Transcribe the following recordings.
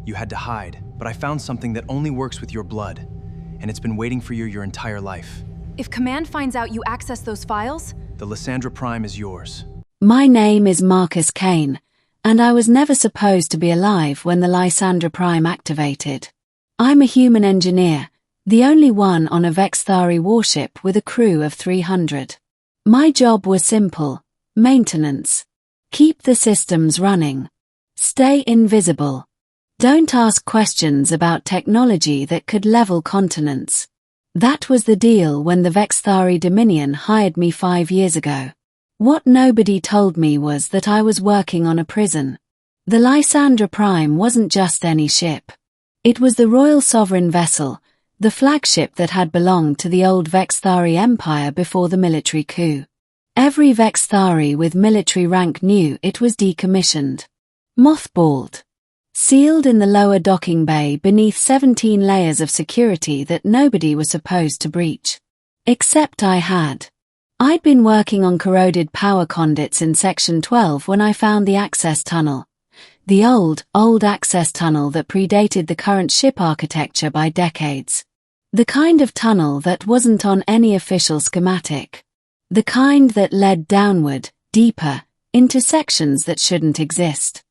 You had to hide, but I found something that only works with your blood, and it's been waiting for you your entire life. If Command finds out you access those files? The Lysandra-Prime is yours. My name is Marcus Kane, and I was never supposed to be alive when the Lysandra-Prime activated. I'm a human engineer, the only one on a Vexthari warship with a crew of 300. My job was simple: maintenance. Keep the systems running. Stay invisible. Don't ask questions about technology that could level continents. That was the deal when the Vexthari Dominion hired me 5 years ago. What nobody told me was that I was working on a prison. The Lysandra-Prime wasn't just any ship. It was the Royal Sovereign vessel, the flagship that had belonged to the old Vexthari Empire before the military coup. Every Vexthari with military rank knew it was decommissioned. Mothballed. Sealed in the lower docking bay beneath 17 layers of security that nobody was supposed to breach. Except I had. I'd been working on corroded power conduits in Section 12 when I found the access tunnel. The old access tunnel that predated the current ship architecture by decades. The kind of tunnel that wasn't on any official schematic. The kind that led downward, deeper, into sections that shouldn't exist.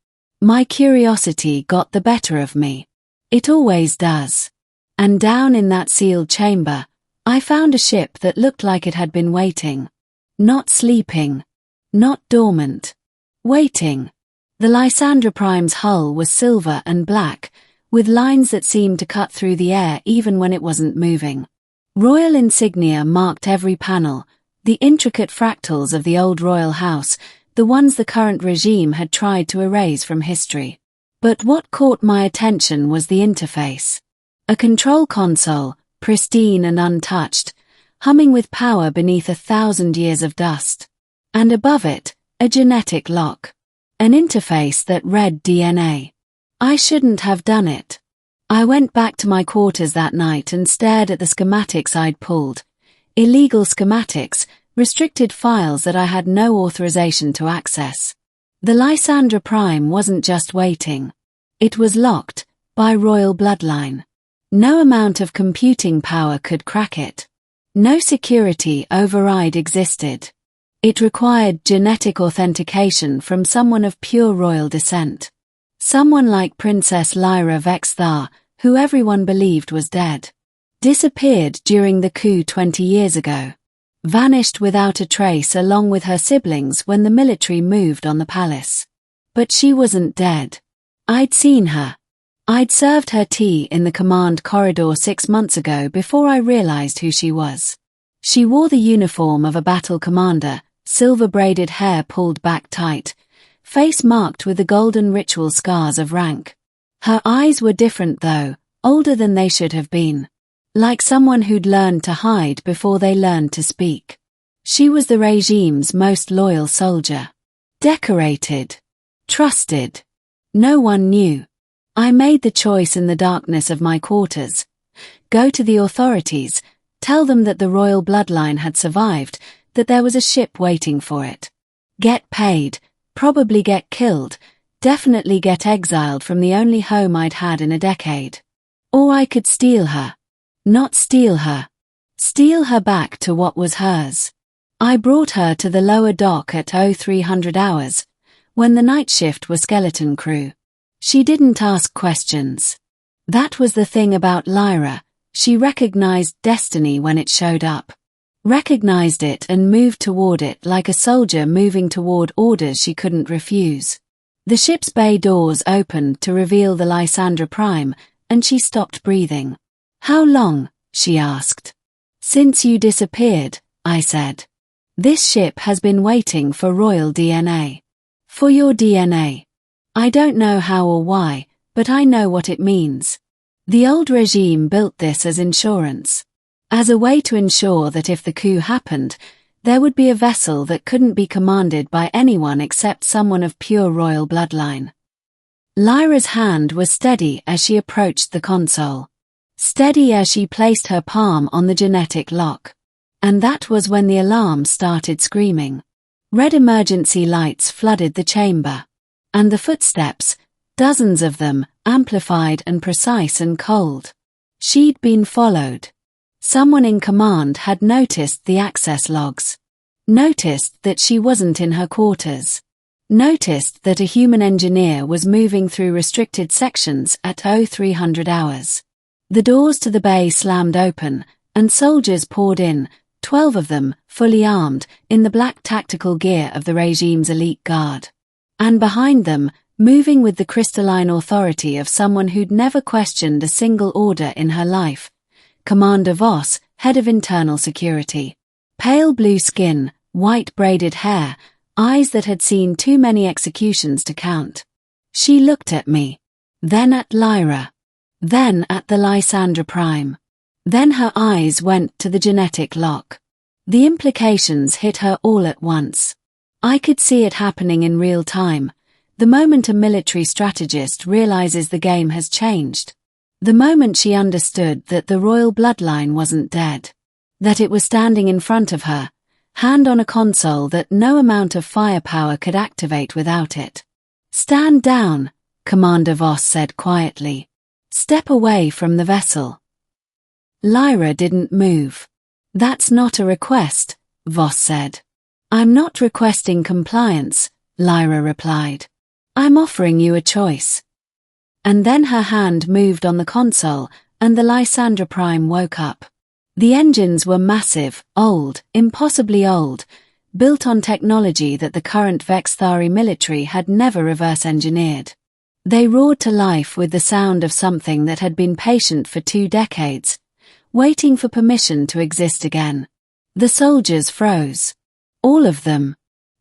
My curiosity got the better of me. It always does. And down in that sealed chamber, I found a ship that looked like it had been waiting. Not sleeping. Not dormant. Waiting. The Lysandra-Prime's hull was silver and black, with lines that seemed to cut through the air even when it wasn't moving. Royal insignia marked every panel, the intricate fractals of the old royal house, the ones the current regime had tried to erase from history. But what caught my attention was the interface. A control console, pristine and untouched, humming with power beneath 1,000 years of dust. And above it, a genetic lock. An interface that read DNA. I shouldn't have done it. I went back to my quarters that night and stared at the schematics I'd pulled. Illegal schematics, restricted files that I had no authorization to access. The Lysandra-Prime wasn't just waiting. It was locked, by royal bloodline. No amount of computing power could crack it. No security override existed. It required genetic authentication from someone of pure royal descent. Someone like Princess Lyra Vexthar, who everyone believed was dead. Disappeared during the coup 20 years ago. Vanished without a trace along with her siblings when the military moved on the palace. But she wasn't dead. I'd seen her. I'd served her tea in the command corridor 6 months ago before I realized who she was. She wore the uniform of a battle commander, silver-braided hair pulled back tight, face marked with the golden ritual scars of rank. Her eyes were different though, older than they should have been. Like someone who'd learned to hide before they learned to speak. She was the regime's most loyal soldier. Decorated. Trusted. No one knew. I made the choice in the darkness of my quarters. Go to the authorities, tell them that the royal bloodline had survived, that there was a ship waiting for it. Get paid, probably get killed, definitely get exiled from the only home I'd had in a decade. Or I could steal her. Not steal her. Steal her back to what was hers. I brought her to the lower dock at 0300 hours, when the night shift was skeleton crew. She didn't ask questions. That was the thing about Lyra, she recognized destiny when it showed up. Recognized it and moved toward it like a soldier moving toward orders she couldn't refuse. The ship's bay doors opened to reveal the Lysandra-Prime, and she stopped breathing. "How long?" she asked. "Since you disappeared," I said. "This ship has been waiting for royal DNA. For your DNA. I don't know how or why, but I know what it means. The old regime built this as insurance. As a way to ensure that if the coup happened, there would be a vessel that couldn't be commanded by anyone except someone of pure royal bloodline." Lyra's hand was steady as she approached the console. Steady as she placed her palm on the genetic lock. And that was when the alarm started screaming. Red emergency lights flooded the chamber. And the footsteps, dozens of them, amplified and precise and cold. She'd been followed. Someone in command had noticed the access logs. Noticed that she wasn't in her quarters. Noticed that a human engineer was moving through restricted sections at 0300 hours. The doors to the bay slammed open, and soldiers poured in, 12 of them, fully armed, in the black tactical gear of the regime's elite guard. And behind them, moving with the crystalline authority of someone who'd never questioned a single order in her life, Commander Voss, head of internal security. Pale blue skin, white braided hair, eyes that had seen too many executions to count. She looked at me. Then at Lyra. Then at the Lysandra-Prime. Then her eyes went to the genetic lock. The implications hit her all at once. I could see it happening in real time, the moment a military strategist realizes the game has changed. The moment she understood that the royal bloodline wasn't dead. That it was standing in front of her, hand on a console that no amount of firepower could activate without it. "Stand down," Commander Voss said quietly. "Step away from the vessel." Lyra didn't move. "That's not a request," Voss said. "I'm not requesting compliance," Lyra replied. "I'm offering you a choice." And then her hand moved on the console, and the Lysandra-Prime woke up. The engines were massive, old, impossibly old, built on technology that the current Vexthari military had never reverse-engineered. They roared to life with the sound of something that had been patient for 2 decades, waiting for permission to exist again. The soldiers froze. All of them.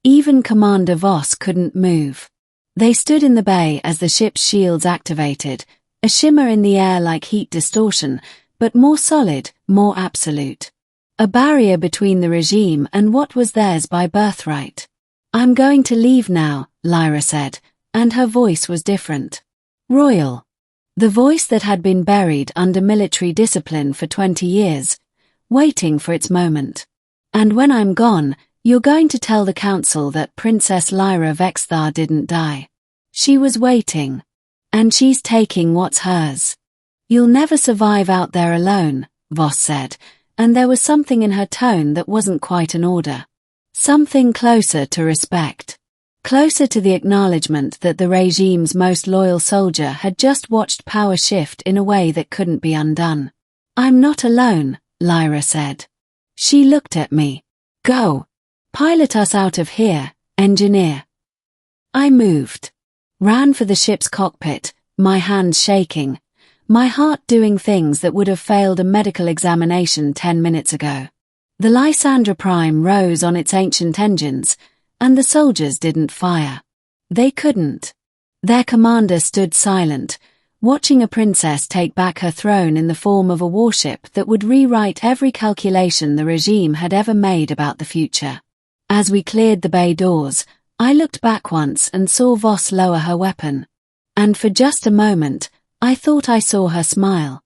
Even Commander Voss couldn't move. They stood in the bay as the ship's shields activated, a shimmer in the air like heat distortion, but more solid, more absolute. A barrier between the regime and what was theirs by birthright. "I'm going to leave now," Lyra said, and her voice was different. Royal. The voice that had been buried under military discipline for 20 years, waiting for its moment. "And when I'm gone, you're going to tell the council that Princess Lyra Vexthar didn't die. She was waiting. And she's taking what's hers. You'll never survive out there alone," Voss said, and there was something in her tone that wasn't quite an order. Something closer to respect. Closer to the acknowledgement that the regime's most loyal soldier had just watched power shift in a way that couldn't be undone. "I'm not alone," Lyra said. She looked at me. "Go. Pilot us out of here, engineer." I moved. Ran for the ship's cockpit, my hands shaking, my heart doing things that would have failed a medical examination 10 minutes ago. The Lysandra-Prime rose on its ancient engines, and the soldiers didn't fire. They couldn't. Their commander stood silent, watching a princess take back her throne in the form of a warship that would rewrite every calculation the regime had ever made about the future. As we cleared the bay doors, I looked back once and saw Voss lower her weapon. And for just a moment, I thought I saw her smile.